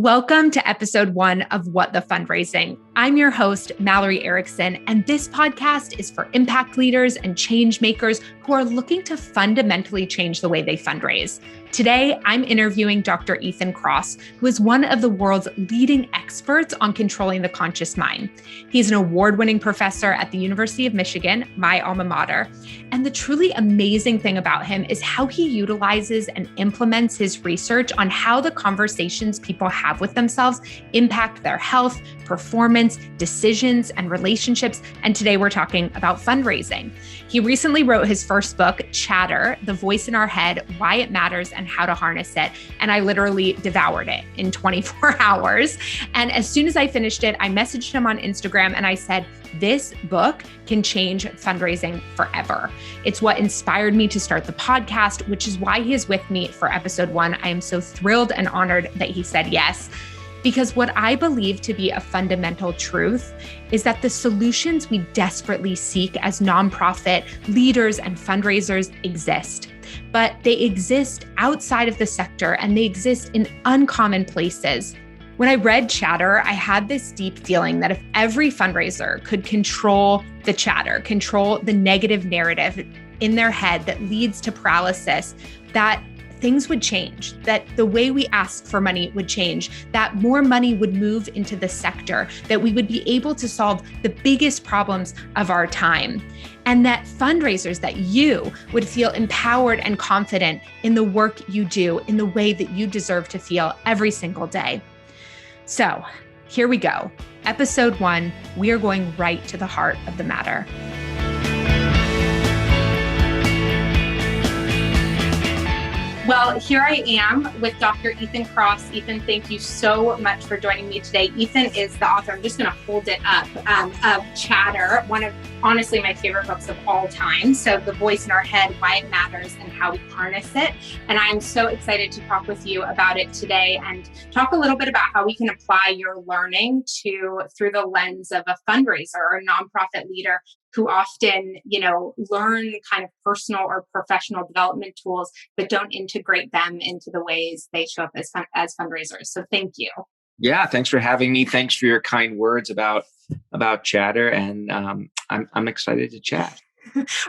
Welcome to episode 1 of What the Fundraising. I'm your host, Mallory Erickson, and this podcast is for impact leaders and change makers who are looking to fundamentally change the way they fundraise. Today, I'm interviewing Dr. Ethan Kross, who is one of the world's leading experts on controlling the conscious mind. He's an award-winning professor at the University of Michigan, my alma mater. And the truly amazing thing about him is how he utilizes and implements his research on how the conversations people have with themselves impact their health, performance, decisions, and relationships. And today we're talking about fundraising. He recently wrote his first book, Chatter, The Voice in Our Head, Why It Matters and How to Harness It. And I literally devoured it in 24 hours. And as soon as I finished it, I messaged him on Instagram and I said, this book can change fundraising forever. It's what inspired me to start the podcast, which is why he is with me for episode 1. I am so thrilled and honored that he said yes. Because what I believe to be a fundamental truth is that the solutions we desperately seek as nonprofit leaders and fundraisers exist, but they exist outside of the sector and they exist in uncommon places. When I read Chatter, I had this deep feeling that if every fundraiser could control the chatter, control the negative narrative in their head that leads to paralysis, that things would change, that the way we ask for money would change, that more money would move into the sector, that we would be able to solve the biggest problems of our time, and that fundraisers, that you would feel empowered and confident in the work you do, in the way that you deserve to feel every single day. So here we go. Episode 1, we are going right to the heart of the matter. Well, here I am with Dr. Ethan Kross. Ethan, thank you so much for joining me today. Ethan is the author, I'm just going to hold it up, of Chatter, one of honestly my favorite books of all time. So The Voice in Our Head, Why It Matters and How We Harness It. And I'm so excited to talk with you about it today and talk a little bit about how we can apply your learning through the lens of a fundraiser or a nonprofit leader who often, learn kind of personal or professional development tools, but don't integrate them into the ways they show up as fundraisers. So thank you. Yeah, thanks for having me. Thanks for your kind words about Chatter, and I'm excited to chat.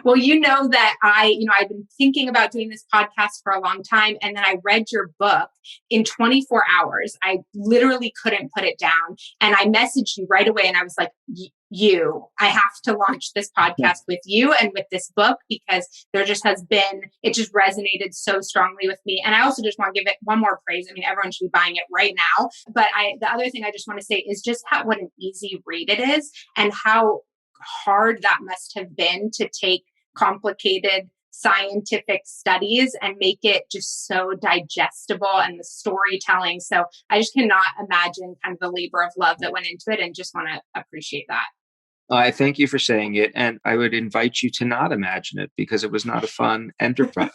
Well, you know that I've been thinking about doing this podcast for a long time. And then I read your book in 24 hours. I literally couldn't put it down. And I messaged you right away. And I was like, I have to launch this podcast with you and with this book, because it just resonated so strongly with me. And I also just want to give it one more praise. I mean, everyone should be buying it right now. But the other thing I just want to say is just what an easy read it is, and how hard that must have been to take complicated scientific studies and make it just so digestible, and the storytelling. So I just cannot imagine kind of the labor of love that went into it, and just want to appreciate that. I thank you for saying it, and I would invite you to not imagine it, because it was not a fun enterprise.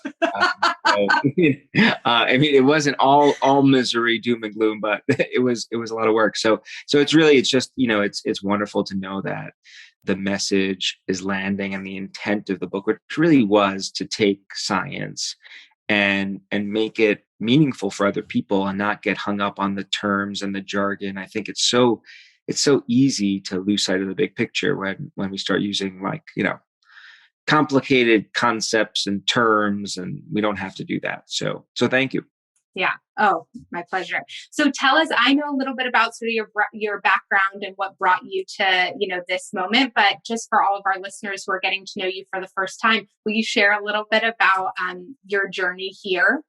It wasn't all misery, doom and gloom, but it was a lot of work. So it's just it's wonderful to know that the message is landing, and the intent of the book, which really was to take science and make it meaningful for other people and not get hung up on the terms and the jargon. I think it's so easy to lose sight of the big picture when we start using complicated concepts and terms, and we don't have to do that. So thank you. Yeah. Oh, my pleasure. So tell us, I know a little bit about sort of your background and what brought you to, this moment, but just for all of our listeners who are getting to know you for the first time, will you share a little bit about your journey here?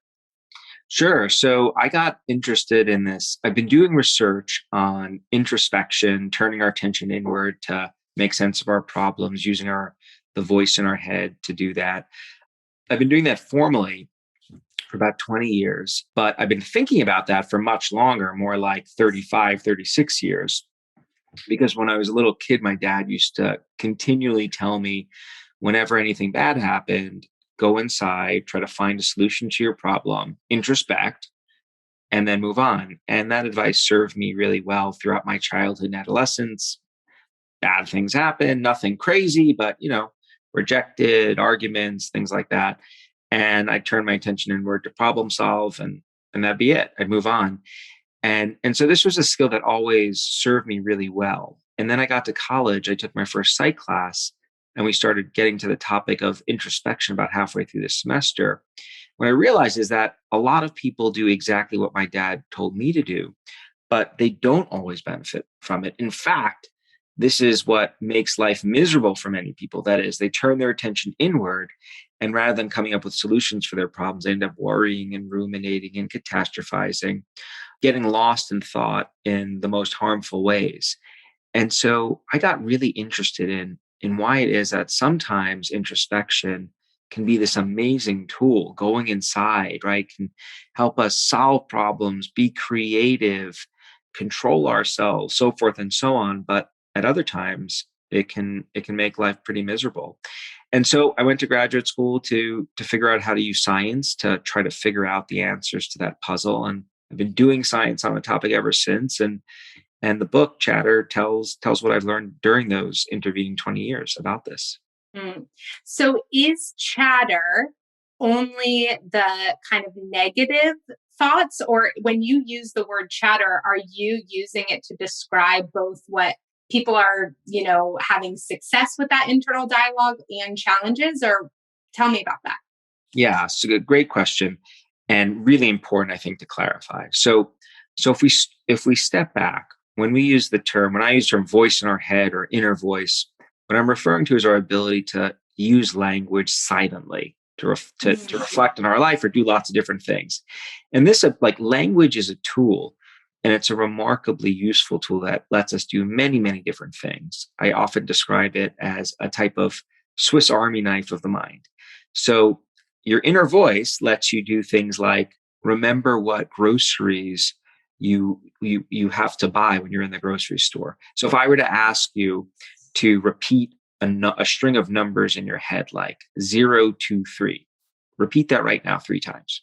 Sure. So I got interested in this. I've been doing research on introspection, turning our attention inward to make sense of our problems, using the voice in our head to do that. I've been doing that formally for about 20 years, but I've been thinking about that for much longer, more like 35, 36 years. Because when I was a little kid, my dad used to continually tell me, whenever anything bad happened, go inside, try to find a solution to your problem, introspect, and then move on. And that advice served me really well throughout my childhood and adolescence. Bad things happen, nothing crazy, but, rejected, arguments, things like that. And I'd turn my attention inward to problem solve, and that'd be it. I'd move on. And so this was a skill that always served me really well. And then I got to college, I took my first psych class, and we started getting to the topic of introspection about halfway through the semester. What I realized is that a lot of people do exactly what my dad told me to do, but they don't always benefit from it. In fact, this is what makes life miserable for many people. That is, they turn their attention inward, and rather than coming up with solutions for their problems, they end up worrying and ruminating and catastrophizing, getting lost in thought in the most harmful ways. And so I got really interested in why it is that sometimes introspection can be this amazing tool going inside, right? Can help us solve problems, be creative, control ourselves, so forth and so on. But at other times, it can make life pretty miserable. And so I went to graduate school to figure out how to use science to try to figure out the answers to that puzzle. And I've been doing science on the topic ever since. And the book Chatter tells what I've learned during those intervening 20 years about this. Mm. So is chatter only the kind of negative thoughts, or when you use the word chatter, are you using it to describe both what people are, having success with that internal dialogue and challenges? Or tell me about that. Yeah, it's a great question, and really important, I think, to clarify. So if we step back, when I use the term voice in our head or inner voice, what I'm referring to is our ability to use language silently to reflect on our life or do lots of different things. And this, like, language is a tool, and it's a remarkably useful tool that lets us do many, many different things. I often describe it as a type of Swiss Army knife of the mind. So your inner voice lets you do things like remember what groceries you have to buy when you're in the grocery store. So if I were to ask you to repeat a string of numbers in your head, like 0, 2, 3, repeat that right now 3 times.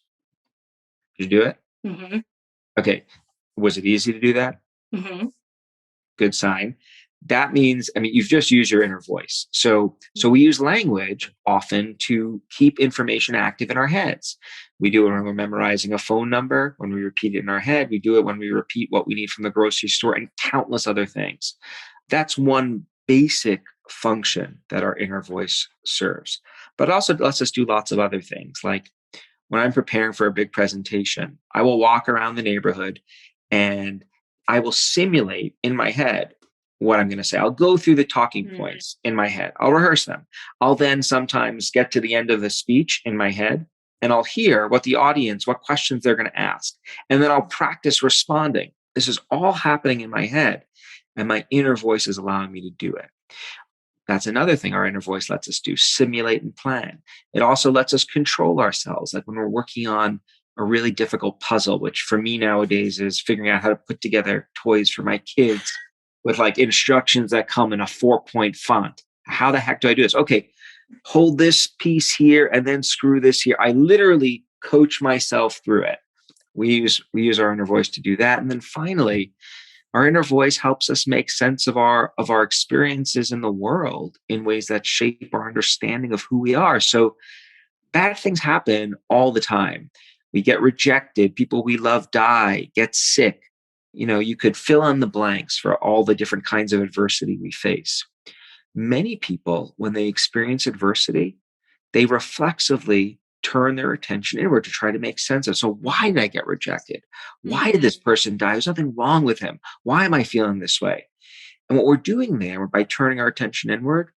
Did you do it? Mm-hmm. Okay. Was it easy to do that? Mm-hmm. Good sign. That means, you've just used your inner voice. So we use language often to keep information active in our heads. We do it when we're memorizing a phone number, when we repeat it in our head. We do it when we repeat what we need from the grocery store and countless other things. That's one basic function that our inner voice serves. But it also lets us do lots of other things. Like when I'm preparing for a big presentation, I will walk around the neighborhood and I will simulate in my head what I'm going to say. I'll go through the talking points in my head. I'll rehearse them. I'll then sometimes get to the end of the speech in my head and I'll hear what questions they're going to ask. And then I'll practice responding. This is all happening in my head, and my inner voice is allowing me to do it. That's another thing our inner voice lets us do: simulate and plan. It also lets us control ourselves. Like when we're working on a really difficult puzzle, which for me nowadays is figuring out how to put together toys for my kids with like instructions that come in a 4-point font. How the heck do I do this? Okay, hold this piece here and then screw this here. I literally coach myself through it. We use our inner voice to do that. And then finally, our inner voice helps us make sense of our experiences in the world in ways that shape our understanding of who we are. So bad things happen all the time. We get rejected, people we love die, get sick. You could fill in the blanks for all the different kinds of adversity we face. Many people, when they experience adversity, they reflexively turn their attention inward to try to make sense of. So why did I get rejected? Why did this person die? There's nothing wrong with him. Why am I feeling this way? And what we're doing there, by turning our attention inward,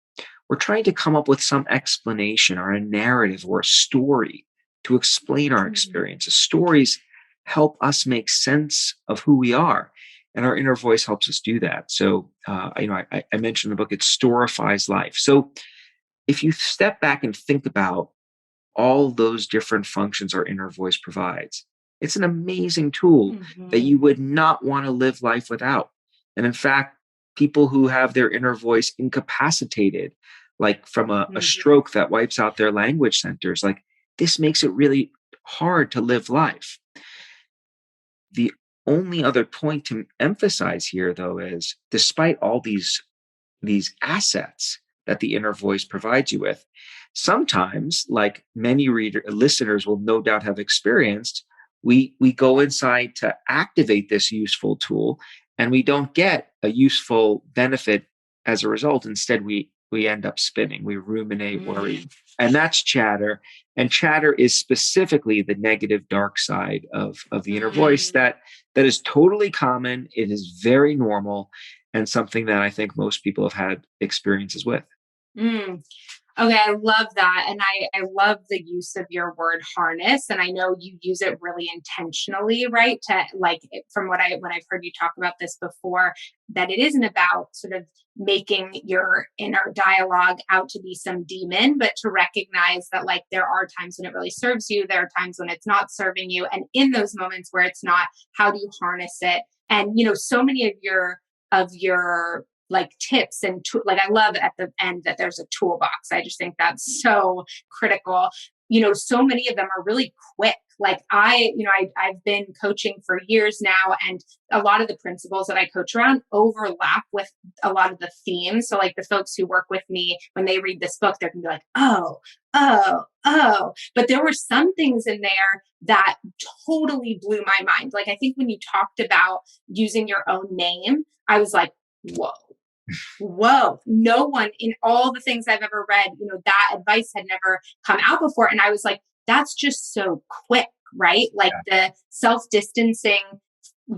we're trying to come up with some explanation or a narrative or a story to explain our experiences. Stories help us make sense of who we are, and our inner voice helps us do that. So, I mentioned in the book, it storifies life. So if you step back and think about all those different functions our inner voice provides, it's an amazing tool that you would not want to live life without. And in fact, people who have their inner voice incapacitated, like from a stroke that wipes out their language centers, like this makes it really hard to live life. The only other point to emphasize here, though, is despite all these assets that the inner voice provides you with, sometimes, like many listeners will no doubt have experienced, we go inside to activate this useful tool, and we don't get a useful benefit as a result. Instead, we end up spinning, we ruminate, worry. And that's chatter. And chatter is specifically the negative dark side of the inner voice that is totally common. It is very normal and something that I think most people have had experiences with. Okay, I love that. And I love the use of your word harness. And I know you use it really intentionally, right? To like, from when I've heard you talk about this before, that it isn't about sort of making your inner dialogue out to be some demon, but to recognize that like there are times when it really serves you, there are times when it's not serving you. And in those moments where it's not, how do you harness it? And, so many of your like tips and like, I love at the end that there's a toolbox. I just think that's so critical. So many of them are really quick. Like I've been coaching for years now, and a lot of the principles that I coach around overlap with a lot of the themes. So like the folks who work with me, when they read this book, they're gonna be like, oh. But there were some things in there that totally blew my mind. Like I think when you talked about using your own name, I was like, whoa, no one in all the things I've ever read, that advice had never come out before. And I was like, that's just so quick, right? Like the self-distancing,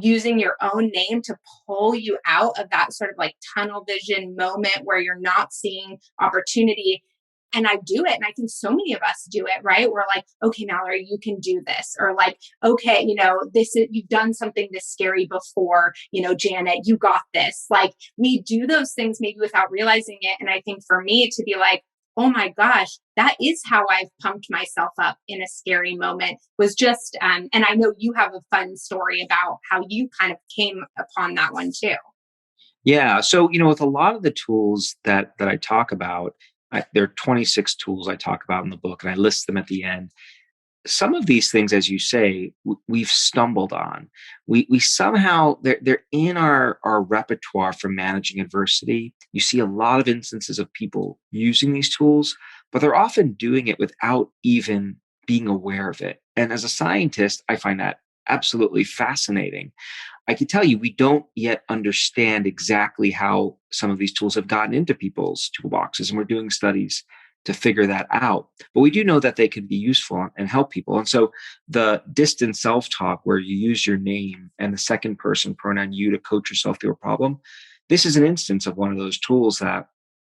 using your own name to pull you out of that sort of like tunnel vision moment where you're not seeing opportunity. And I do it. And I think so many of us do it, right? We're like, okay, Mallory, you can do this. Or like, okay, you've done something this scary before, Janet, you got this. Like we do those things maybe without realizing it. And I think for me to be like, oh my gosh, that is how I've pumped myself up in a scary moment was just, and I know you have a fun story about how you kind of came upon that one too. Yeah. So, with a lot of the tools that I talk about, there are 26 tools I talk about in the book, and I list them at the end. Some of these things, as you say, we've stumbled on. We somehow, they're in our repertoire for managing adversity. You see a lot of instances of people using these tools, but they're often doing it without even being aware of it. And as a scientist, I find that absolutely fascinating. I can tell you, we don't yet understand exactly how some of these tools have gotten into people's toolboxes, and we're doing studies to figure that out. But we do know that they can be useful and help people. And so the distant self-talk, where you use your name and the second person pronoun you to coach yourself through a problem, this is an instance of one of those tools that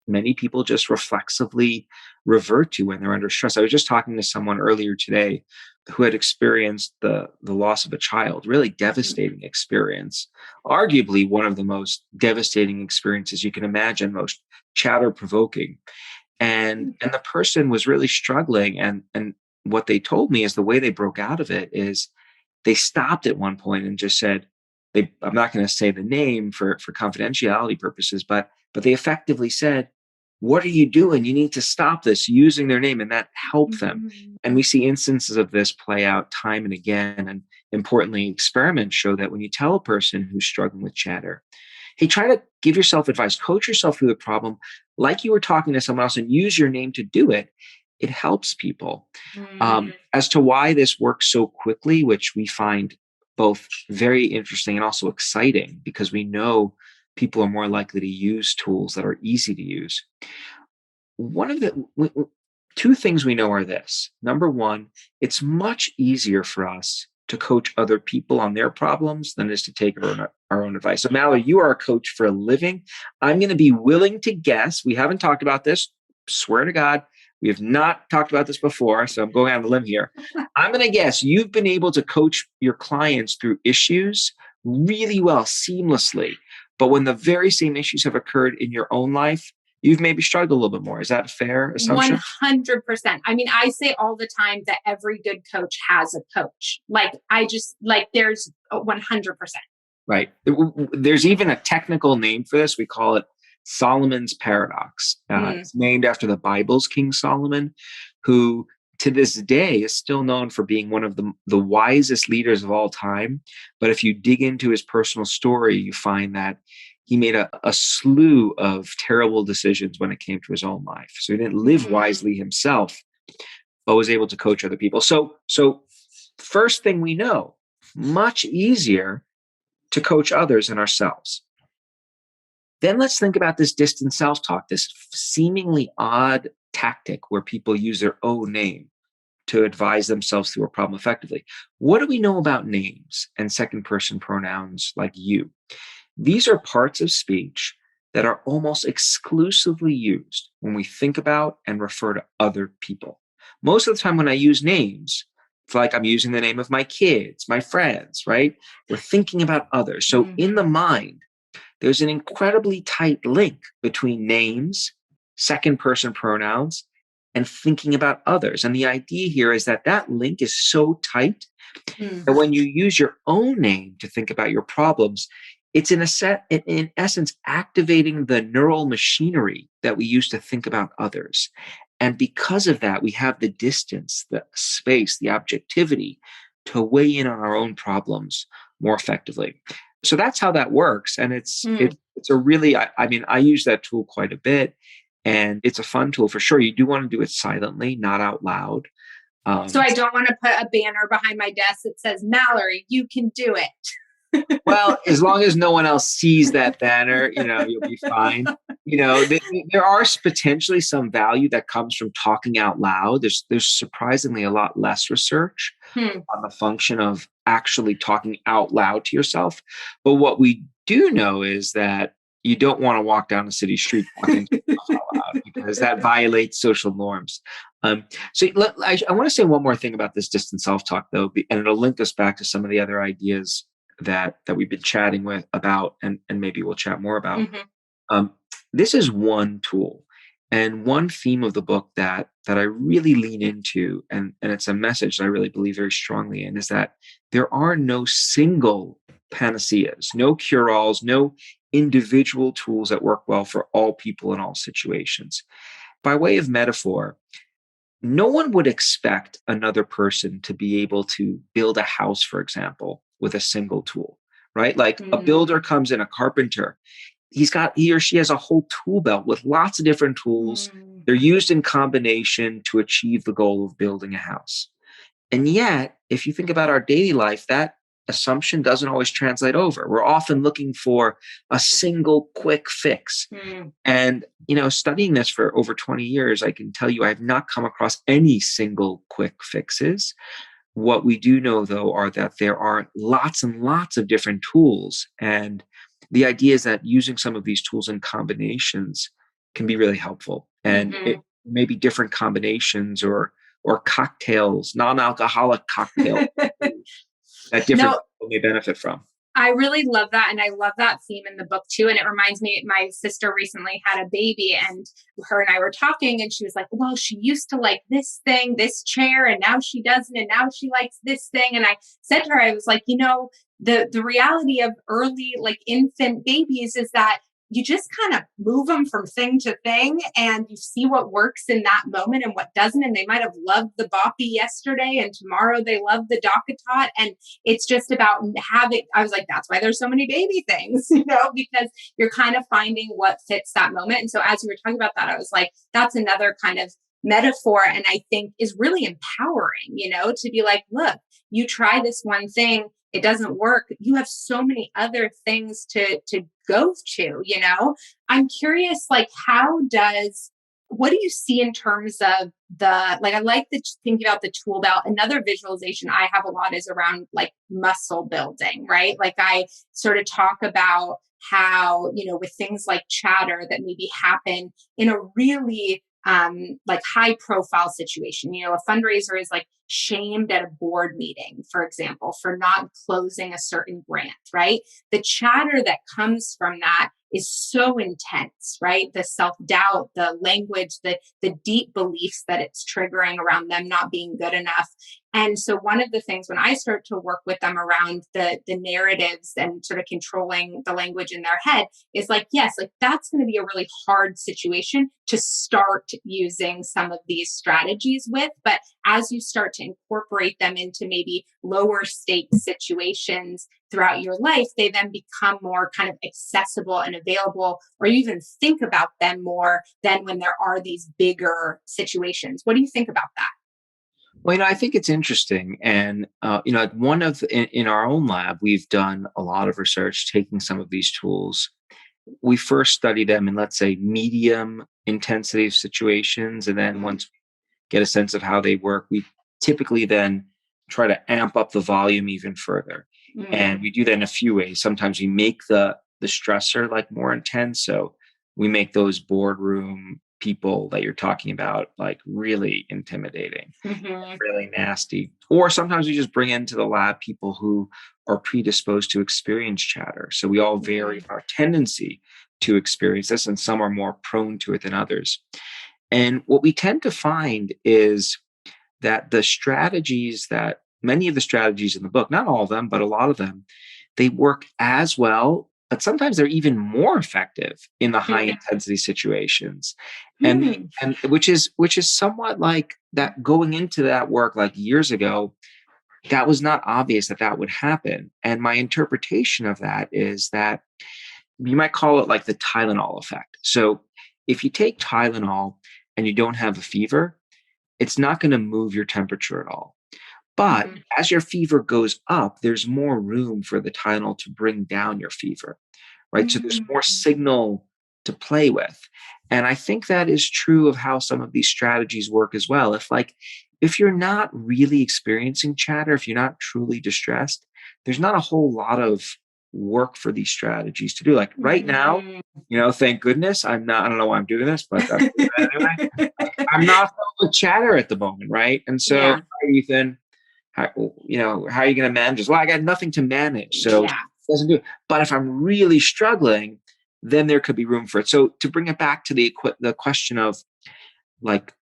many people just reflexively revert to when they're under stress. I was just talking to someone earlier today who had experienced the loss of a child, really devastating experience, arguably one of the most devastating experiences you can imagine, most chatter provoking. And the person was really struggling. And what they told me is the way they broke out of it is they stopped at one point and just said, I'm not going to say the name for confidentiality purposes, but they effectively said, what are you doing? You need to stop this, using their name. And that helped them. And we see instances of this play out time and again. And importantly, experiments show that when you tell a person who's struggling with chatter, hey, try to give yourself advice, coach yourself through the problem like you were talking to someone else, and use your name to do it. It helps people. As to why this works so quickly, which we find both very interesting and also exciting, because we know people are more likely to use tools that are easy to use. One of the two things we know are this. Number one, it's much easier for us to coach other people on their problems than it is to take our own advice. So Mallory, you are a coach for a living. I'm going to be willing to guess, we haven't talked about this, swear to God, we have not talked about this before, so I'm going out on a limb here. I'm going to guess you've been able to coach your clients through issues really well, seamlessly. But when the very same issues have occurred in your own life, you've maybe struggled a little bit more. Is that a fair assumption? 100%. I mean, I say all the time that every good coach has a coach. There's 100%. Right. There's even a technical name for this. We call it Solomon's paradox. It's named after the Bible's King Solomon, who to this day is still known for being one of the wisest leaders of all time. But if you dig into his personal story, you find that he made a slew of terrible decisions when it came to his own life. So he didn't live wisely himself, but was able to coach other people. So First thing we know, much easier to coach others and ourselves. Then let's think about this distant self-talk, this seemingly odd tactic where people use their own name to advise themselves through a problem effectively. What do we know about names and second person pronouns like you? These are parts of speech that are almost exclusively used when we think about and refer to other people. Most of the time when I use names, it's like I'm using the name of my kids, my friends, right? We're thinking about others. So in the mind, there's an incredibly tight link between names, second person pronouns, and thinking about others. And the idea here is that that link is so tight that when you use your own name to think about your problems, it's in essence activating the neural machinery that we use to think about others. And because of that, we have the distance, the space, the objectivity to weigh in on our own problems more effectively. So that's how that works. And it's a really, I mean, I use that tool quite a bit, and it's a fun tool for sure. You do want to do it silently, not out loud. So I don't want to put a banner behind my desk that says, Mallory, you can do it. Well, as long as no one else sees that banner, you'll be fine. There are potentially some value that comes from talking out loud. There's surprisingly a lot less research on the function of actually talking out loud to yourself. But what we do know is that you don't want to walk down a city street talking to yourself out loud, because that violates social norms. I want to say one more thing about this distant self-talk, though, and it'll link us back to some of the other ideas that we've been chatting about, and maybe we'll chat more about. This is one tool and one theme of the book that I really lean into, and it's a message that I really believe very strongly in, is that there are no single panaceas, no cure-alls, no individual tools that work well for all people in all situations. By way of metaphor, no one would expect another person to be able to build a house, for example, with a single tool, right? Like a builder comes in, a carpenter, he or she has a whole tool belt with lots of different tools. They're used in combination to achieve the goal of building a house. And yet, if you think about our daily life, that assumption doesn't always translate over. We're often looking for a single quick fix. And, studying this for over 20 years, I can tell you I have not come across any single quick fixes. What we do know, though, are that there are lots and lots of different tools. And the idea is that using some of these tools in combinations can be really helpful. And it may be different combinations or cocktails, non-alcoholic cocktails that different people may benefit from. I really love that. And I love that theme in the book too. And it reminds me, my sister recently had a baby, and her and I were talking, and she was like, well, she used to like this thing, this chair, and now she doesn't. And now she likes this thing. And I said to her, I was like, the reality of early, like infant babies is that you just kind of move them from thing to thing, and you see what works in that moment and what doesn't. And they might have loved the boppy yesterday, and tomorrow they love the DockATot. And it's just about I was like, that's why there's so many baby things, because you're kind of finding what fits that moment. And so as you were talking about that, I was like, that's another kind of metaphor. And I think is really empowering, to be like, look, you try this one thing, it doesn't work. You have so many other things to go to, I'm curious, like, what do you see in terms of I like that thinking about the tool belt. Another visualization I have a lot is around like muscle building, right? Like I sort of talk about how, with things like chatter that maybe happen in a really like high profile situation. A fundraiser is like shamed at a board meeting, for example, for not closing a certain grant, right? The chatter that comes from that is so intense, right? The self-doubt, the language, the deep beliefs that it's triggering around them not being good enough. And so one of the things when I start to work with them around the narratives and sort of controlling the language in their head is like, yes, like that's going to be a really hard situation to start using some of these strategies with. But as you start to incorporate them into maybe lower stakes situations throughout your life, they then become more kind of accessible and available, or you even think about them more than when there are these bigger situations. What do you think about that? Well, I think it's interesting. And, like in our own lab, we've done a lot of research taking some of these tools. We first study them in, let's say, medium intensity of situations. And then once we get a sense of how they work, we typically then try to amp up the volume even further. And we do that in a few ways. Sometimes we make the stressor like more intense. So we make those boardroom people that you're talking about like really intimidating, really nasty. Or sometimes we just bring into the lab people who are predisposed to experience chatter. So we all vary in our tendency to experience this, and some are more prone to it than others. And what we tend to find is that many of the strategies in the book, not all of them, but a lot of them, they work as well, but sometimes they're even more effective in the high intensity situations. And which is somewhat like that going into that work like years ago, that was not obvious that that would happen. And my interpretation of that is that you might call it like the Tylenol effect. So if you take Tylenol and you don't have a fever, it's not going to move your temperature at all. But as your fever goes up, there's more room for the Tylenol to bring down your fever, right? So there's more signal to play with. And I think that is true of how some of these strategies work as well. If you're not really experiencing chatter, if you're not truly distressed, there's not a whole lot of work for these strategies to do. Like right now, thank goodness I don't know why I'm doing this, but I'm doing it anyway. I'm not filled with chatter at the moment, right? And so, Ethan, how are you going to manage this? Well, I got nothing to manage, so it doesn't do it. But if I'm really struggling, then there could be room for it. So to bring it back to the question of like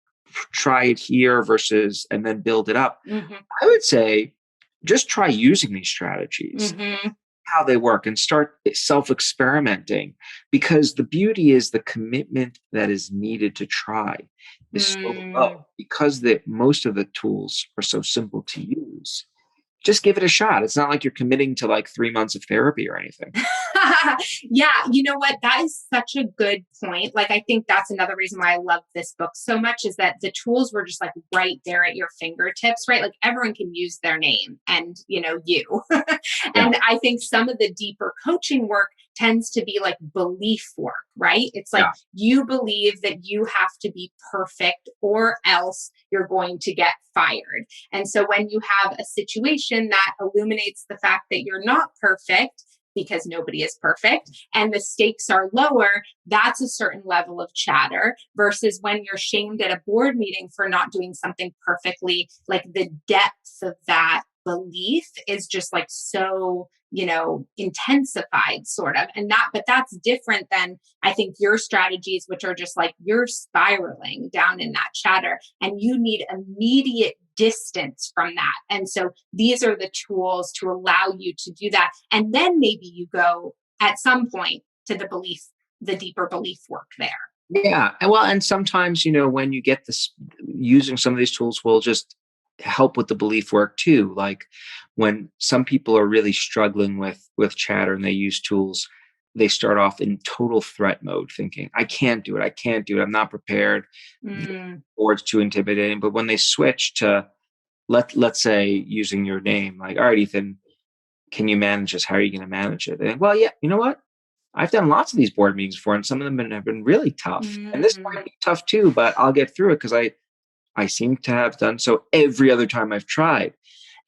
try it here versus and then build it up, I would say just try using these strategies, how they work, and start self-experimenting, because the beauty is the commitment that is needed to try is so low because most of the tools are so simple to use. Just give it a shot. It's not like you're committing to like 3 months of therapy or anything. Yeah, you know what? That is such a good point. Like, I think that's another reason why I love this book so much is that the tools were just like right there at your fingertips, right? Like everyone can use their name and, you. And I think some of the deeper coaching work tends to be like belief work, right? It's like you believe that you have to be perfect or else you're going to get fired. And so when you have a situation that illuminates the fact that you're not perfect, because nobody is perfect and the stakes are lower, that's a certain level of chatter versus when you're shamed at a board meeting for not doing something perfectly, like the depth of that belief is just like so, intensified sort of. But that's different than I think your strategies, which are just like you're spiraling down in that chatter and you need immediate distance from that. And so these are the tools to allow you to do that. And then maybe you go at some point to the deeper belief work there. Yeah. And sometimes, when you get this, using some of these tools will just help with the belief work too. Like when some people are really struggling with chatter and they use tools, they start off in total threat mode thinking, I can't do it. I'm not prepared. Or it's too intimidating. But when they switch to, let's say, using your name, like, all right, Ethan, can you manage this? How are you going to manage it? They think, well, yeah, you know what? I've done lots of these board meetings before, and some of them have been really tough. And this might be tough too, but I'll get through it because I seem to have done so every other time I've tried.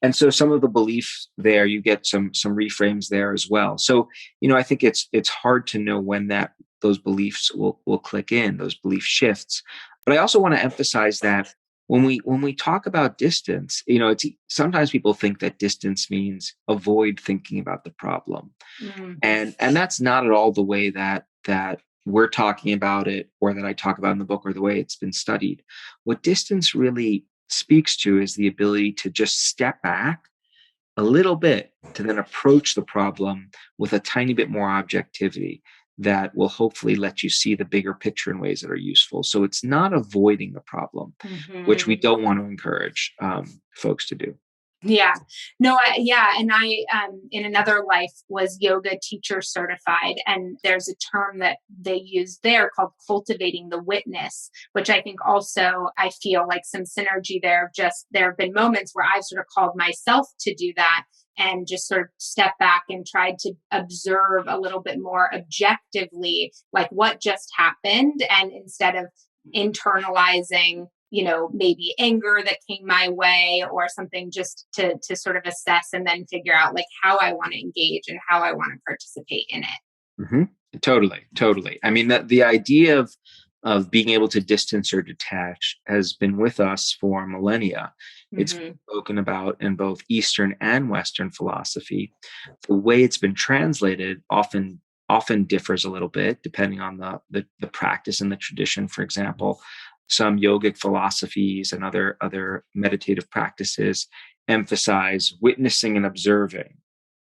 And so some of the beliefs there, you get some reframes there as well. So, I think it's hard to know when those beliefs will click in, those belief shifts. But I also want to emphasize that when we talk about distance, it's sometimes people think that distance means avoid thinking about the problem. And that's not at all the way that we're talking about it, or that I talk about in the book, or the way it's been studied. What distance really speaks to is the ability to just step back a little bit to then approach the problem with a tiny bit more objectivity that will hopefully let you see the bigger picture in ways that are useful. So it's not avoiding the problem, which we don't want to encourage folks to do. Yeah. No, and I, in another life was yoga teacher certified. And there's a term that they use there called cultivating the witness, which I think also I feel like some synergy there of just, there have been moments where I've sort of called myself to do that and just sort of step back and tried to observe a little bit more objectively, like what just happened. And instead of internalizing, maybe anger that came my way or something, just to sort of assess and then figure out like how I want to engage and how I want to participate in it. Hmm. Totally, totally. I mean, the idea of being able to distance or detach has been with us for millennia. It's Mm-hmm. spoken about in both Eastern and Western philosophy. The way it's been translated often differs a little bit depending on the practice and the tradition. For example, some yogic philosophies and other meditative practices emphasize witnessing and observing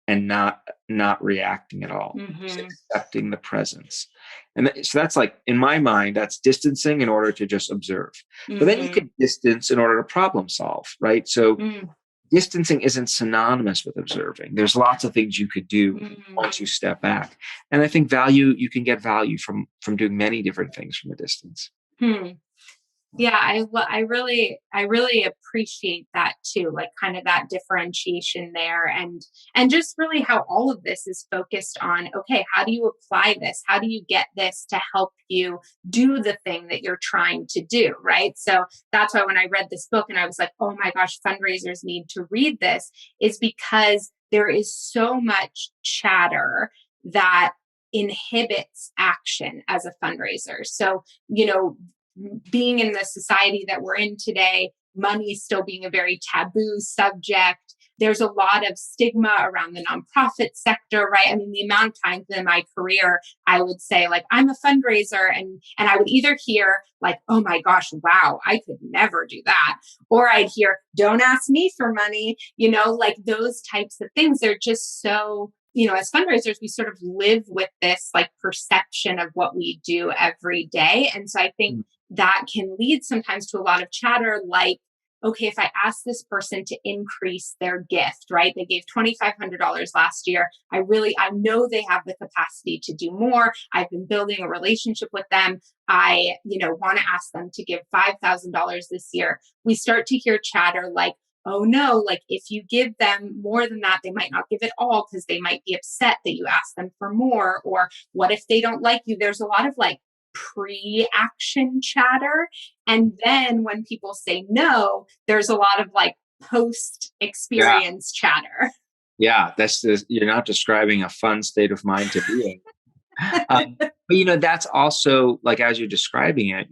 and not reacting at all, just Mm-hmm. accepting the presence. And so that's like, in my mind, that's distancing in order to just observe. But then you Mm-hmm. can distance in order to problem solve, right? So distancing isn't synonymous with observing. There's lots of things you could do Mm-hmm. once you step back. And I think you can get value from doing many different things from a distance. Hmm. Yeah, I really appreciate that too, like kind of that differentiation there, and just really how all of this is focused on, okay, how do you apply this? How do you get this to help you do the thing that you're trying to do, right? So that's why when I read this book and I was like, oh my gosh, fundraisers need to read this, is because there is so much chatter that inhibits action as a fundraiser. So, being in the society that we're in today, money still being a very taboo subject. There's a lot of stigma around the nonprofit sector, right? I mean, the amount of times in my career, I would say, like, I'm a fundraiser, and I would either hear, like, oh my gosh, wow, I could never do that. Or I'd hear, don't ask me for money, like those types of things. They're just so, as fundraisers, we sort of live with this like perception of what we do every day. And so I think that can lead sometimes to a lot of chatter like, okay, if I ask this person to increase their gift, right? They gave $2,500 last year. I know they have the capacity to do more. I've been building a relationship with them. I, want to ask them to give $5,000 this year. We start to hear chatter like, oh no, like if you give them more than that, they might not give it all because they might be upset that you ask them for more. Or what if they don't like you? There's a lot of like pre-action chatter. And then when people say no, there's a lot of like post Yeah. experience chatter. Yeah. You're not describing a fun state of mind to be in. But that's also like, as you're describing it,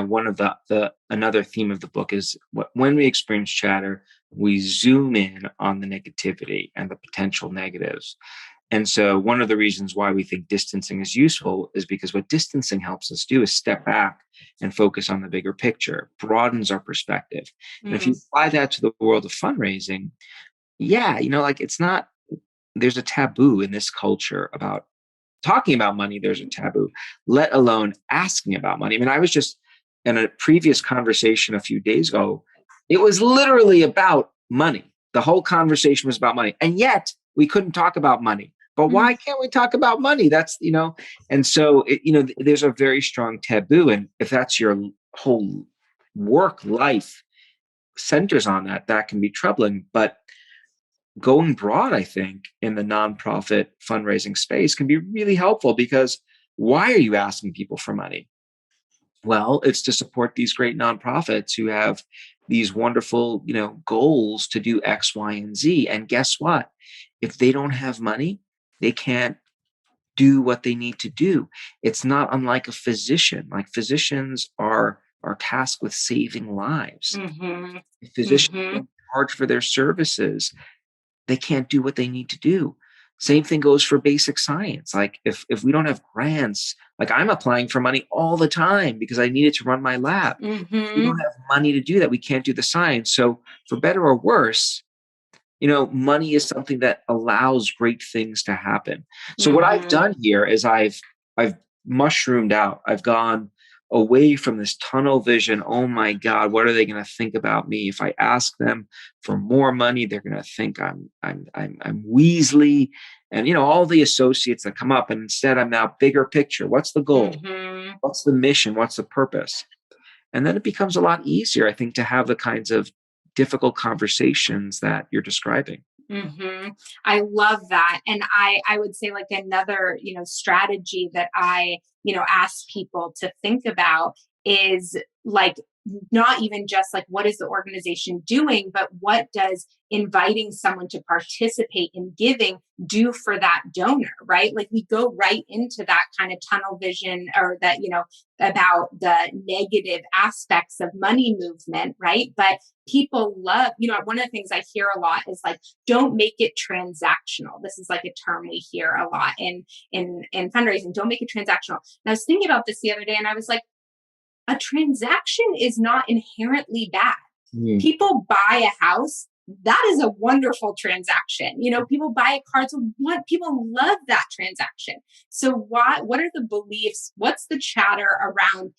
one of the another theme of the book is when we experience chatter, we zoom in on the negativity and the potential negatives. And so one of the reasons why we think distancing is useful is because what distancing helps us do is step back and focus on the bigger picture, broadens our perspective. And if you apply that to the world of fundraising, yeah, like it's not, there's a taboo in this culture about talking about money. There's a taboo, let alone asking about money. I mean, I was just in a previous conversation a few days ago. It was literally about money. The whole conversation was about money. And yet we couldn't talk about money. But why can't we talk about money? And so, there's a very strong taboo. And if that's your whole work life centers on that, that can be troubling. But going broad, I think, in the nonprofit fundraising space can be really helpful because why are you asking people for money? Well, it's to support these great nonprofits who have these wonderful, goals to do X, Y, and Z. And guess what? If they don't have money, they can't do what they need to do. It's not unlike a physician. Like physicians are tasked with saving lives. Mm-hmm. If physicians don't charge for their services, they can't do what they need to do. Same thing goes for basic science. Like if we don't have grants, like I'm applying for money all the time because I need it to run my lab. We don't have money to do that. We can't do the science. So for better or worse, money is something that allows great things to happen. So what I've done here is I've mushroomed out. I've gone away from this tunnel vision. Oh my God, what are they going to think about me? If I ask them for more money, they're going to think I'm Weasley, and all the associates that come up. And instead, I'm now bigger picture. What's the goal? Mm-hmm. What's the mission? What's the purpose? And then it becomes a lot easier, I think, to have the kinds of difficult conversations that you're describing. Mm-hmm. I love that. And I would say like another, strategy that I, ask people to think about is like not even just like what is the organization doing, but what does inviting someone to participate in giving do for that donor, right? Like we go right into that kind of tunnel vision or that, about the negative aspects of money movement, right? But people love, one of the things I hear a lot is like, don't make it transactional. This is like a term we hear a lot in fundraising. Don't make it transactional. And I was thinking about this the other day and I was like, a transaction is not inherently bad. Mm. People buy a house. That is a wonderful transaction. People buy a car. So people love that transaction. So what are the beliefs? What's the chatter around,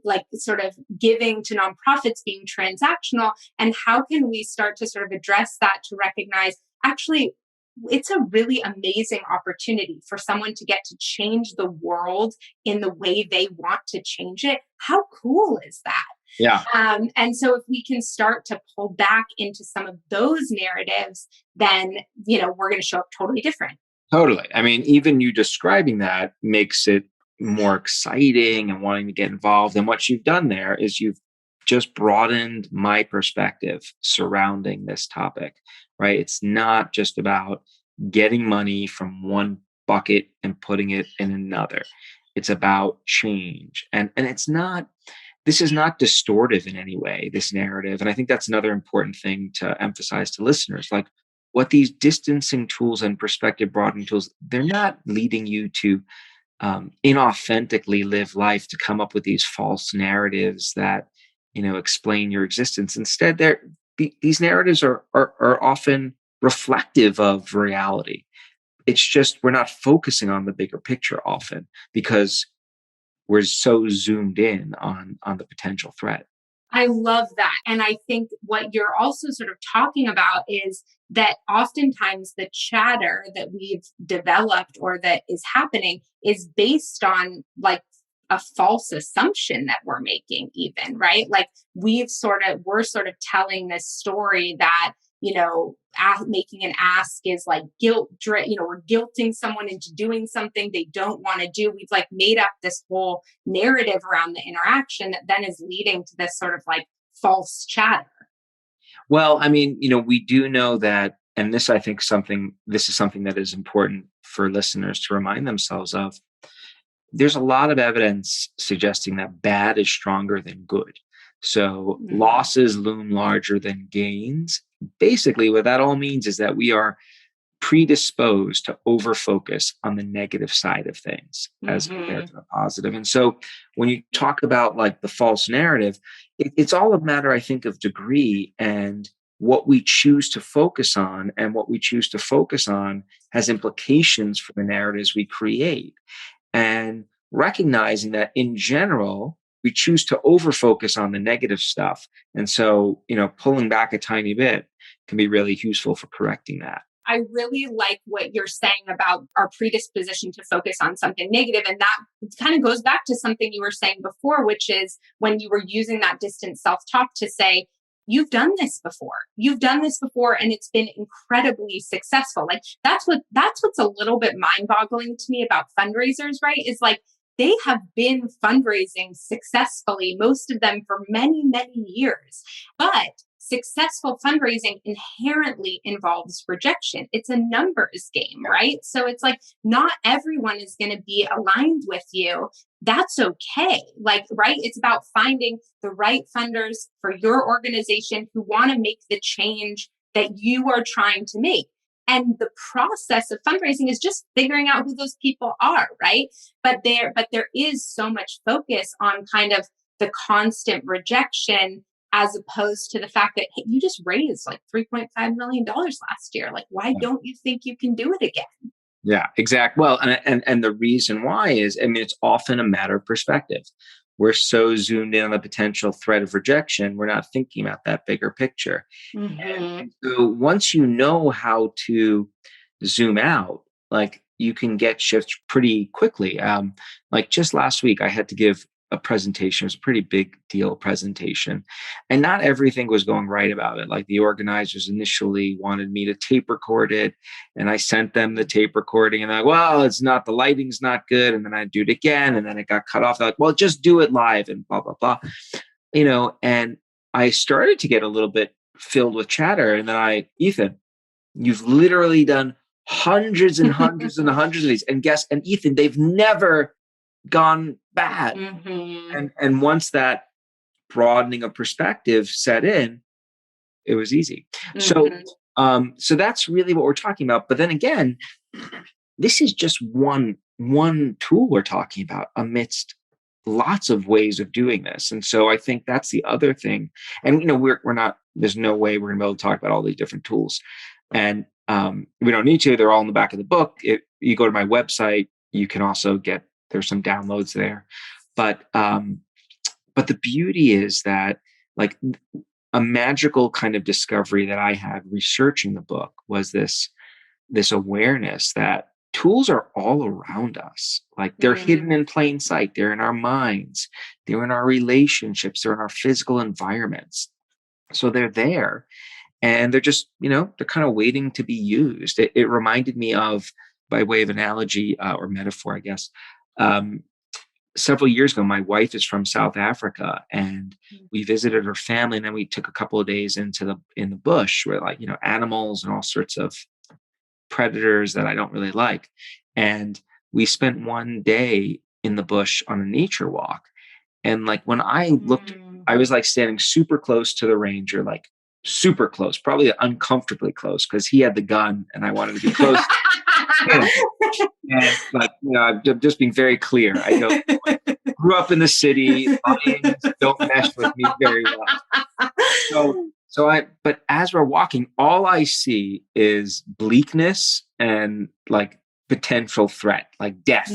like sort of giving to nonprofits being transactional? And how can we start to sort of address that to recognize actually it's a really amazing opportunity for someone to get to change the world in the way they want to change it. How cool is that? Yeah. And so if we can start to pull back into some of those narratives, then, we're going to show up totally different. Totally. I mean, even you describing that makes it more exciting and wanting to get involved. And what you've done there is you've just broadened my perspective surrounding this topic, right? It's not just about getting money from one bucket and putting it in another. It's about change. And it's not, this is not distortive in any way, this narrative. And I think that's another important thing to emphasize to listeners. Like, what these distancing tools and perspective broadening tools, they're not leading you to inauthentically live life, to come up with these false narratives that explain your existence. Instead, these narratives are often reflective of reality. It's just we're not focusing on the bigger picture often because we're so zoomed in on the potential threat. I love that. And I think what you're also sort of talking about is that oftentimes the chatter that we've developed or that is happening is based on like a false assumption that we're making, even, right? Like we're sort of telling this story that, making an ask is like we're guilting someone into doing something they don't want to do. We've like made up this whole narrative around the interaction that then is leading to this sort of like false chatter. Well, I mean, we do know that, and this is something that is important for listeners to remind themselves of. There's a lot of evidence suggesting that bad is stronger than good. So losses loom larger than gains. Basically, what that all means is that we are predisposed to overfocus on the negative side of things as compared to the positive. And so when you talk about like the false narrative, it's all a matter, I think, of degree and what we choose to focus on. And what we choose to focus on has implications for the narratives we create. And recognizing that in general, we choose to overfocus on the negative stuff. And so, pulling back a tiny bit can be really useful for correcting that. I really like what you're saying about our predisposition to focus on something negative. And that kind of goes back to something you were saying before, which is when you were using that distant self-talk to say, you've done this before. You've done this before and it's been incredibly successful. Like that's what's a little bit mind-boggling to me about fundraisers, right? Is like they have been fundraising successfully, most of them for many, many years. But successful fundraising inherently involves rejection. It's a numbers game, right? So it's like not everyone is going to be aligned with you. That's okay. Like, right? It's about finding the right funders for your organization who want to make the change that you are trying to make. And the process of fundraising is just figuring out who those people are, right? But there is so much focus on kind of the constant rejection as opposed to the fact that, hey, you just raised like $3.5 million last year. Like, why don't you think you can do it again? Yeah, exactly. Well, and the reason why is, I mean, it's often a matter of perspective. We're so zoomed in on the potential threat of rejection, we're not thinking about that bigger picture. Mm-hmm. And so once you know how to zoom out, like you can get shifts pretty quickly. Like just last week, I had to give a presentation. It was a pretty big deal presentation, and not everything was going right about it. Like the organizers initially wanted me to tape record it, and I sent them the tape recording, and they're like, well, it's not, the lighting's not good. And then I do it again, and then it got cut off. They're like, well, just do it live, and blah blah blah. And I started to get a little bit filled with chatter, and then Ethan, you've literally done hundreds and hundreds and hundreds of these, and Ethan, they've never gone bad. Mm-hmm. And once that broadening of perspective set in, it was easy. So Mm-hmm. so that's really what we're talking about. But then again, this is just one tool we're talking about amidst lots of ways of doing this. And so I think that's the other thing. And we're not, there's no way we're gonna be able to talk about all these different tools. And we don't need to. They're all in the back of the book. If you go to my website, you can also there's some downloads there. But the beauty is that, like, a magical kind of discovery that I had researching the book was this awareness that tools are all around us. Like they're hidden in plain sight. They're in our minds. They're in our relationships. They're in our physical environments. So they're there, and they're just, they're kind of waiting to be used. It reminded me of, by way of analogy or metaphor, I guess, several years ago, my wife is from South Africa, and we visited her family, and then we took a couple of days in the bush where, like, animals and all sorts of predators that I don't really like. And we spent one day in the bush on a nature walk. And like when I looked, I was like standing super close to the ranger, like super close, probably uncomfortably close, because he had the gun and I wanted to be close. And like, I'm just being very clear. I don't grew up in the city. Lions don't mesh with me very well. But as we're walking, all I see is bleakness and like potential threat, like death.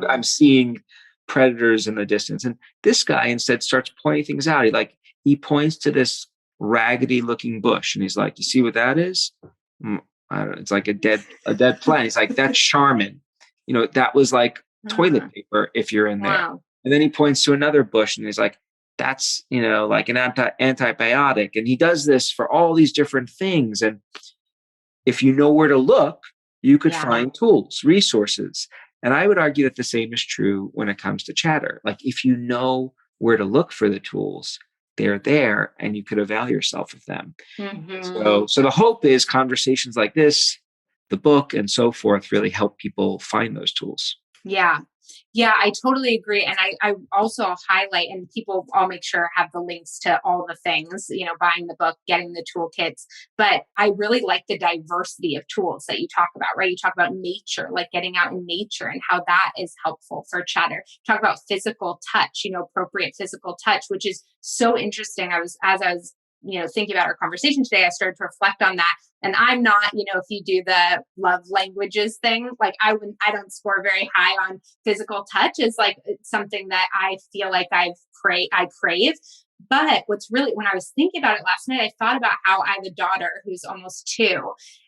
I'm seeing predators in the distance. And this guy instead starts pointing things out. He points to this raggedy looking bush, and he's like, "You see what that is? I don't know, it's like a dead plant." He's like, "That's Charmin. That was like toilet paper if you're in there." Wow. And then he points to another bush, and he's like, "That's, like an antibiotic." And he does this for all these different things. And if you know where to look, you could find tools, resources. And I would argue that the same is true when it comes to chatter. Like if you know where to look for the tools, they're there, and you could avail yourself of them. So the hope is conversations like this, the book, and so forth really help people find those tools. Yeah. Yeah, I totally agree. And I also highlight, and people, I'll make sure have the links to all the things, buying the book, getting the toolkits. But I really like the diversity of tools that you talk about, right? You talk about nature, like getting out in nature and how that is helpful for chatter. Talk about physical touch, appropriate physical touch, which is so interesting. As I was thinking about our conversation today, I started to reflect on that. And I'm not, if you do the love languages thing, like I don't score very high on physical touch. Is like something that I feel like I crave. But what's really, when I was thinking about it last night, I thought about how I have a daughter who's almost 2.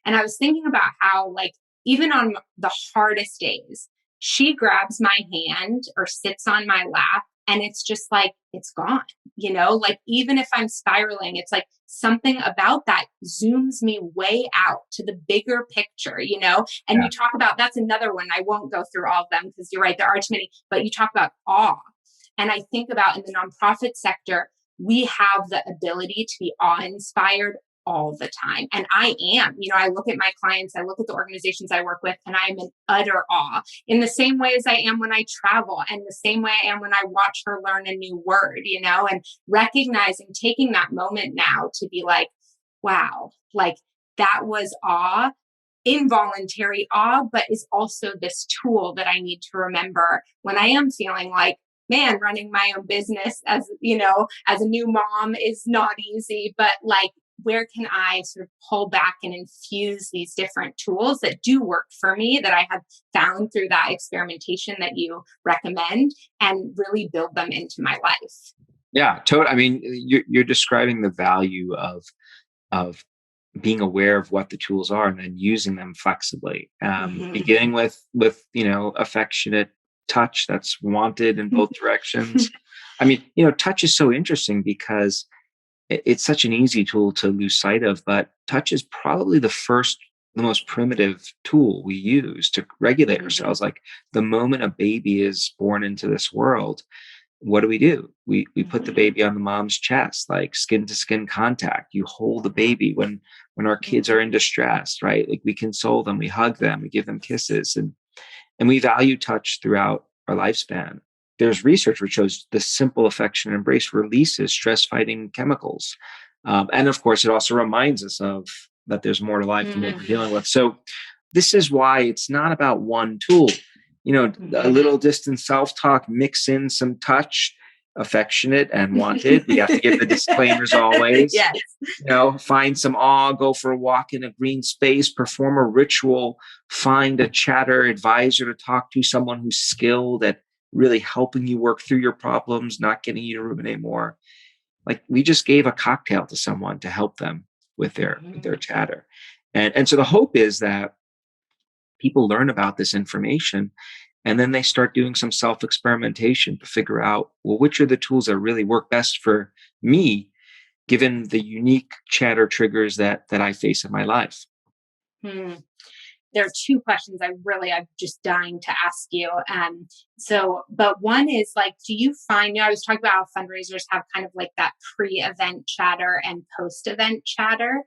And I was thinking about how, like, even on the hardest days, she grabs my hand or sits on my lap, and it's just like, it's gone, like even if I'm spiraling, it's like something about that zooms me way out to the bigger picture, and you talk about, that's another one. I won't go through all of them because you're right, there are too many, but you talk about awe. And I think about in the nonprofit sector, we have the ability to be awe-inspired all the time. And I am, I look at my clients, I look at the organizations I work with, and I am in utter awe in the same way as I am when I travel, and the same way I am when I watch her learn a new word, and recognizing, taking that moment now to be like, wow, like that was awe, involuntary awe, but is also this tool that I need to remember when I am feeling like, man, running my own business as a new mom is not easy, but like where can I sort of pull back and infuse these different tools that do work for me that I have found through that experimentation that you recommend and really build them into my life? Yeah, totally. I mean, you're describing the value of being aware of what the tools are and then using them flexibly. Beginning with affectionate touch that's wanted in both directions. I mean, touch is so interesting because it's such an easy tool to lose sight of, but touch is probably the most primitive tool we use to regulate ourselves. Like the moment a baby is born into this world, what do? We put the baby on the mom's chest, like skin to skin contact. You hold the baby when our kids are in distress, right? Like we console them, we hug them, we give them kisses, and we value touch throughout our lifespan. There's research which shows the simple affection and embrace releases stress fighting chemicals. And of course, it also reminds us of that there's more to life than what we're dealing with. So this is why it's not about one tool. A little distant self-talk, mix in some touch, affectionate and wanted. We have to give the disclaimers always. Yes. Find some awe, go for a walk in a green space, perform a ritual, find a chatter advisor to talk to, someone who's skilled at really helping you work through your problems, not getting you to ruminate more. Like we just gave a cocktail to someone to help them with their chatter. And so the hope is that people learn about this information and then they start doing some self-experimentation to figure out, well, which are the tools that really work best for me, given the unique chatter triggers that I face in my life. There are two questions I'm just dying to ask you. But one is like, do you find, I was talking about how fundraisers have kind of like that pre-event chatter and post-event chatter.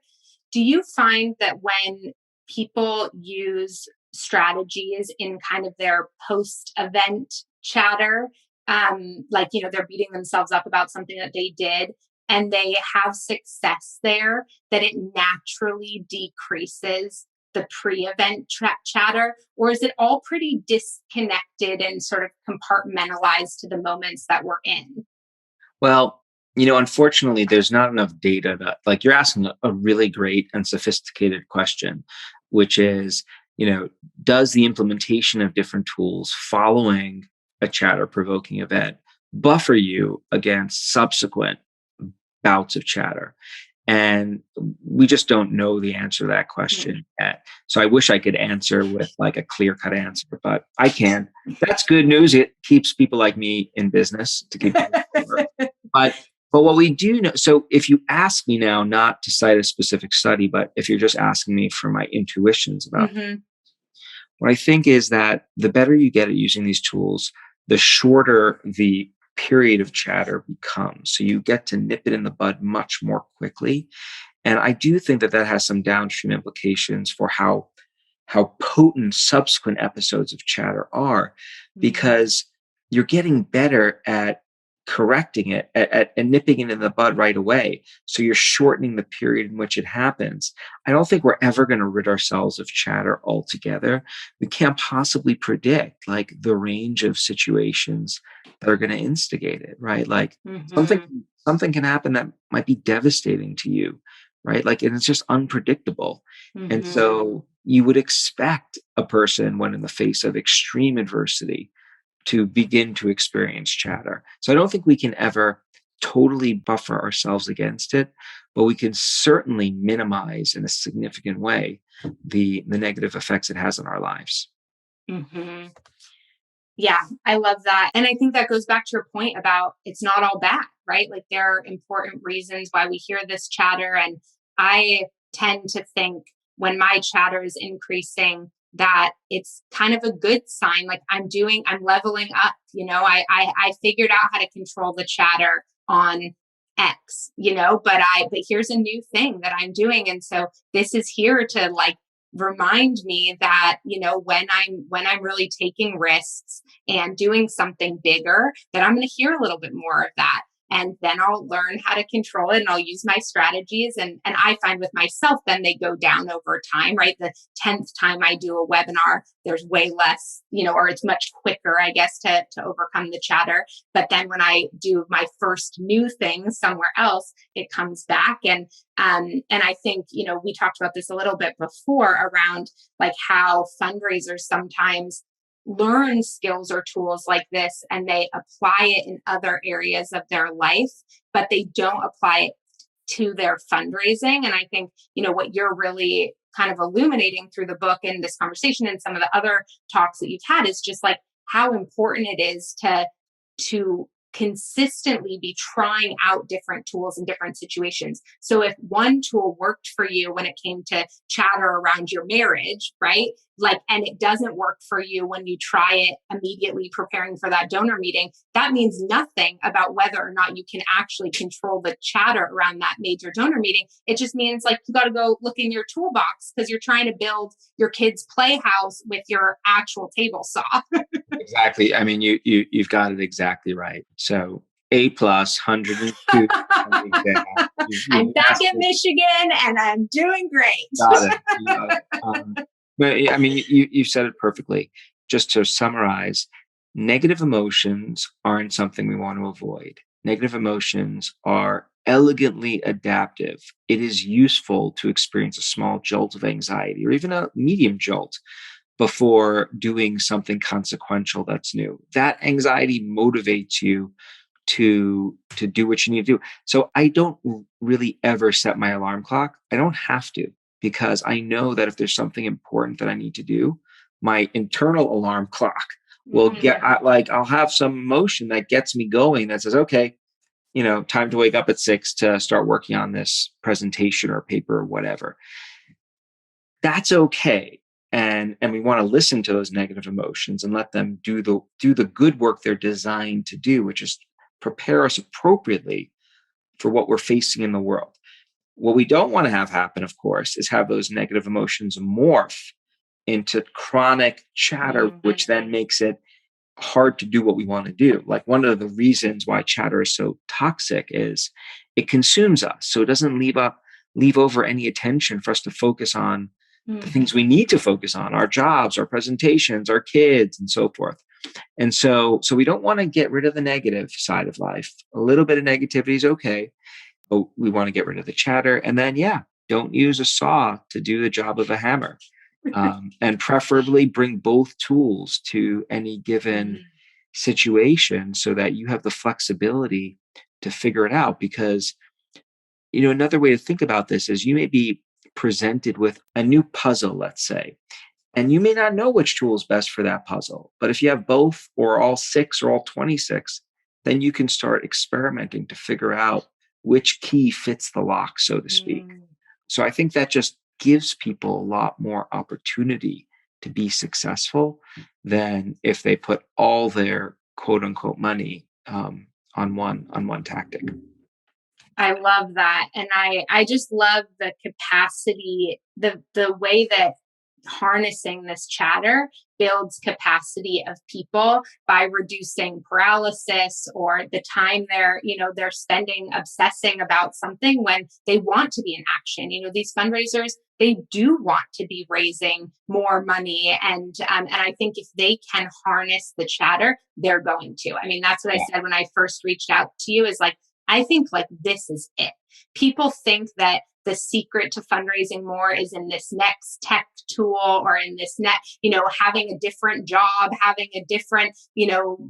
Do you find that when people use strategies in kind of their post-event chatter, they're beating themselves up about something that they did and they have success there, that it naturally decreases the pre-event chatter, or is it all pretty disconnected and sort of compartmentalized to the moments that we're in? Well, unfortunately, there's not enough data that, like, you're asking a really great and sophisticated question, which is, does the implementation of different tools following a chatter provoking event buffer you against subsequent bouts of chatter? And we just don't know the answer to that question yet. So I wish I could answer with like a clear-cut answer, but I can't. That's good news. It keeps people like me in business to keep But what we do know, so if you ask me now, not to cite a specific study, but if you're just asking me for my intuitions about what I think is that the better you get at using these tools, the shorter the period of chatter becomes. So you get to nip it in the bud much more quickly. And I do think that has some downstream implications for how potent subsequent episodes of chatter are, because you're getting better at correcting it, at nipping it in the bud right away. So you're shortening the period in which it happens. I don't think we're ever going to rid ourselves of chatter altogether. We can't possibly predict like the range of situations that are going to instigate it, right? Like something can happen that might be devastating to you, right? Like, and it's just unpredictable. And so you would expect a person, when in the face of extreme adversity, to begin to experience chatter. So I don't think we can ever totally buffer ourselves against it, but we can certainly minimize in a significant way the negative effects it has on our lives. Yeah, I love that. And I think that goes back to your point about it's not all bad, right? Like there are important reasons why we hear this chatter. And I tend to think when my chatter is increasing, that it's kind of a good sign. Like I'm leveling up, I figured out how to control the chatter on X, but here's a new thing that I'm doing. And so this is here to like remind me that, when I'm really taking risks and doing something bigger, that I'm going to hear a little bit more of that. And then I'll learn how to control it and I'll use my strategies. And I find with myself, then they go down over time, right? The 10th time I do a webinar, there's way less, or it's much quicker, I guess, to overcome the chatter. But then when I do my first new thing somewhere else, it comes back. And I think, we talked about this a little bit before around like how fundraisers sometimes learn skills or tools like this and they apply it in other areas of their life, but they don't apply it to their fundraising. And I think, what you're really kind of illuminating through the book and this conversation and some of the other talks that you've had is just like how important it is to consistently be trying out different tools in different situations. So if one tool worked for you when it came to chatter around your marriage, right? Like, and it doesn't work for you when you try it immediately preparing for that donor meeting, that means nothing about whether or not you can actually control the chatter around that major donor meeting. It just means like you got to go look in your toolbox because you're trying to build your kid's playhouse with your actual table saw. Exactly. I mean, you've got it exactly right. So A plus 102. I'm back in Michigan and I'm doing great. Got it. But I mean, you said it perfectly. Just to summarize, negative emotions aren't something we want to avoid. Negative emotions are elegantly adaptive. It is useful to experience a small jolt of anxiety or even a medium jolt before doing something consequential that's new. That anxiety motivates you to do what you need to do. So I don't really ever set my alarm clock. I don't have to, because I know that if there's something important that I need to do, my internal alarm clock will I'll have some emotion that gets me going that says, okay, time to wake up at 6 to start working on this presentation or paper or whatever. That's okay. And we want to listen to those negative emotions and let them do the good work they're designed to do, which is prepare us appropriately for what we're facing in the world. What we don't want to have happen, of course, is have those negative emotions morph into chronic chatter, which then makes it hard to do what we want to do. Like one of the reasons why chatter is so toxic is it consumes us. So it doesn't leave over any attention for us to focus on the things we need to focus on, our jobs, our presentations, our kids, and so forth. And so we don't want to get rid of the negative side of life. A little bit of negativity is okay, but we want to get rid of the chatter. And then, don't use a saw to do the job of a hammer. And preferably bring both tools to any given situation so that you have the flexibility to figure it out. Because, another way to think about this is you may be presented with a new puzzle, let's say, and you may not know which tool is best for that puzzle. But if you have both or all 6 or all 26, then you can start experimenting to figure out which key fits the lock, so to speak. So I think that just gives people a lot more opportunity to be successful than if they put all their quote unquote money on one tactic. I love that. And I just love the capacity, the way that harnessing this chatter builds capacity of people by reducing paralysis or the time they're spending obsessing about something when they want to be in action. These fundraisers, they do want to be raising more money. And I think if they can harness the chatter, they're going to. I mean, that's what I said when I first reached out to you is like, I think like this is it. People think that the secret to fundraising more is in this next tech tool or in this having a different job, having a different,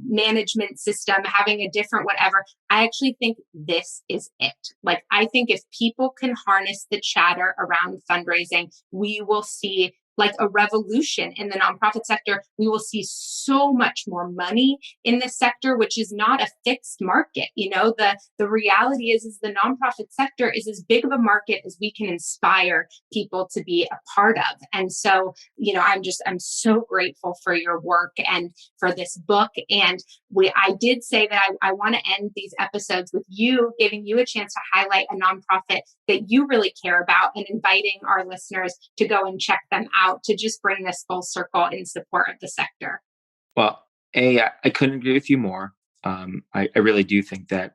management system, having a different whatever. I actually think this is it. Like, I think if people can harness the chatter around fundraising, we will see like a revolution in the nonprofit sector. We will see so much more money in this sector, which is not a fixed market. The reality is the nonprofit sector is as big of a market as we can inspire people to be a part of. And so, I'm so grateful for your work and for this book. And I did say that I want to end these episodes with you, giving you a chance to highlight a nonprofit that you really care about and inviting our listeners to go and check them out to just bring this full circle in support of the sector. Well, I couldn't agree with you more. I really do think that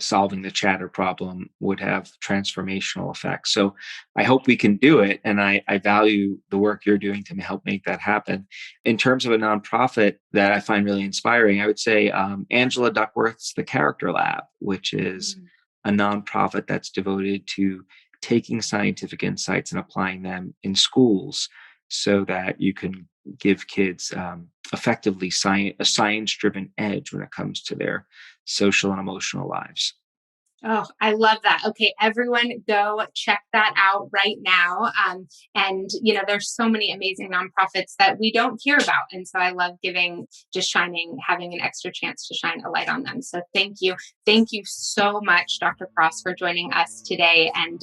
solving the chatter problem would have transformational effects. So I hope we can do it. And I value the work you're doing to help make that happen. In terms of a nonprofit that I find really inspiring, I would say Angela Duckworth's The Character Lab, which is a nonprofit that's devoted to taking scientific insights and applying them in schools so that you can give kids effectively a science-driven edge when it comes to their social and emotional lives. Oh, I love that. Okay, everyone go check that out right now. There's so many amazing nonprofits that we don't hear about. And so I love having an extra chance to shine a light on them. So thank you. Thank you so much, Dr. Kross, for joining us today and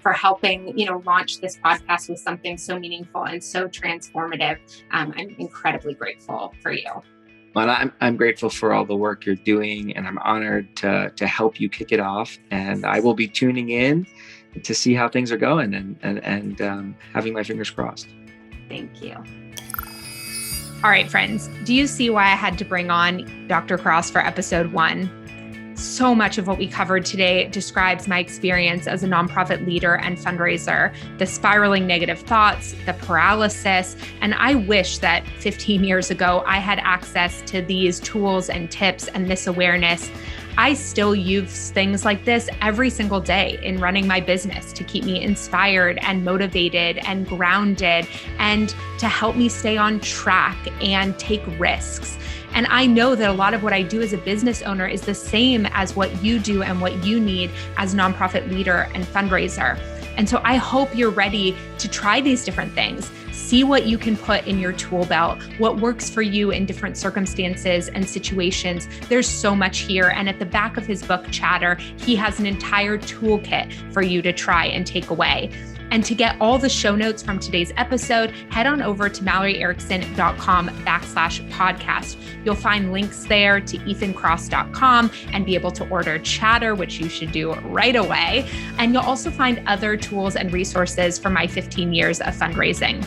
for helping, launch this podcast with something so meaningful and so transformative. I'm incredibly grateful for you. Well, I'm grateful for all the work you're doing, and I'm honored to help you kick it off. And I will be tuning in to see how things are going and having my fingers crossed. Thank you. All right, friends, do you see why I had to bring on Dr. Kross for episode 1? So much of what we covered today describes my experience as a nonprofit leader and fundraiser, the spiraling negative thoughts, the paralysis, and I wish that 15 years ago I had access to these tools and tips and this awareness. I still use things like this every single day in running my business to keep me inspired and motivated and grounded and to help me stay on track and take risks. And I know that a lot of what I do as a business owner is the same as what you do and what you need as a nonprofit leader and fundraiser. And so I hope you're ready to try these different things. See what you can put in your tool belt, what works for you in different circumstances and situations. There's so much here. And at the back of his book, Chatter, he has an entire toolkit for you to try and take away. And to get all the show notes from today's episode, head on over to malloryerickson.com/podcast. You'll find links there to ethankross.com and be able to order Chatter, which you should do right away. And you'll also find other tools and resources from my 15 years of fundraising.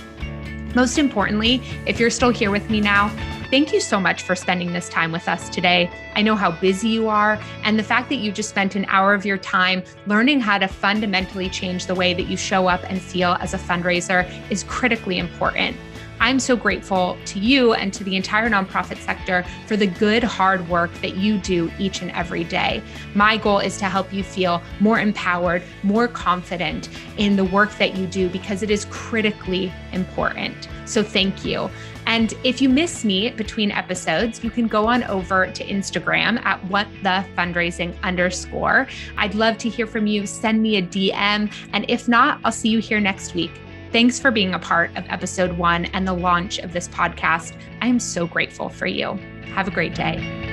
Most importantly, if you're still here with me now, thank you so much for spending this time with us today. I know how busy you are, and the fact that you just spent an hour of your time learning how to fundamentally change the way that you show up and feel as a fundraiser is critically important. I'm so grateful to you and to the entire nonprofit sector for the good, hard work that you do each and every day. My goal is to help you feel more empowered, more confident in the work that you do because it is critically important. So thank you. And if you miss me between episodes, you can go on over to Instagram at whatthefundraising_. I'd love to hear from you. Send me a DM. And if not, I'll see you here next week. Thanks for being a part of episode 1 and the launch of this podcast. I am so grateful for you. Have a great day.